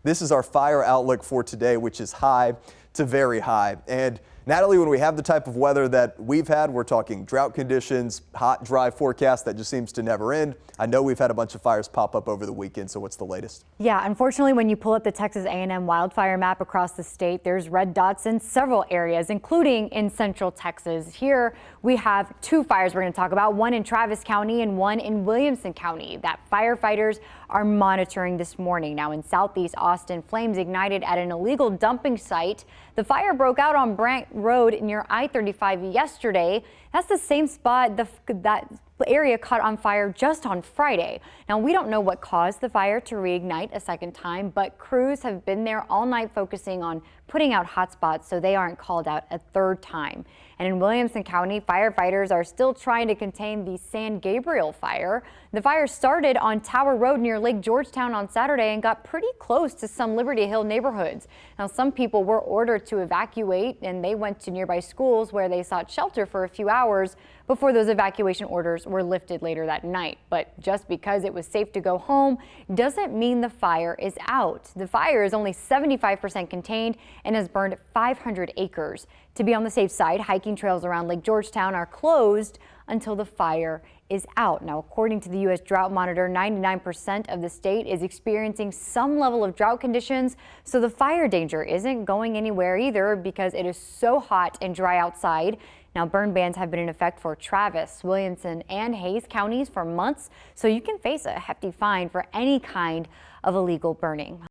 This is our fire outlook for today, which is high to very high. And Natalie, when we have the type of weather that we've had, we're talking drought conditions, hot, dry forecast that just seems to never end. I know we've had a bunch of fires pop up over the weekend, so what's the latest? Yeah, unfortunately, when you pull up the Texas A&M wildfire map across the state, there's red dots in several areas, including in central Texas. Here we have two fires we're going to talk about, one in Travis County and one in Williamson County that firefighters are monitoring this morning. Now in southeast Austin, flames ignited at an illegal dumping site. The fire broke out on Brant Road near I-35 yesterday. That's the same spot that area caught on fire just on Friday. Now we don't know what caused the fire to reignite a second time, but crews have been there all night focusing on putting out hot spots so they aren't called out a third time. And in Williamson County, firefighters are still trying to contain the San Gabriel fire. The fire started on Tower Road near Lake Georgetown on Saturday and got pretty close to some Liberty Hill neighborhoods. Now some people were ordered to evacuate and they went to nearby schools where they sought shelter for a few hours before those evacuation orders were lifted later that night. But just because it was safe to go home doesn't mean the fire is out. The fire is only 75% contained and has burned 500 acres. To be on the safe side, hiking trails around Lake Georgetown are closed until the fire is out. Now, according to the U.S. Drought Monitor, 99% of the state is experiencing some level of drought conditions, so the fire danger isn't going anywhere either because it is so hot and dry outside. Now, burn bans have been in effect for Travis, Williamson, and Hayes counties for months, so you can face a hefty fine for any kind of illegal burning.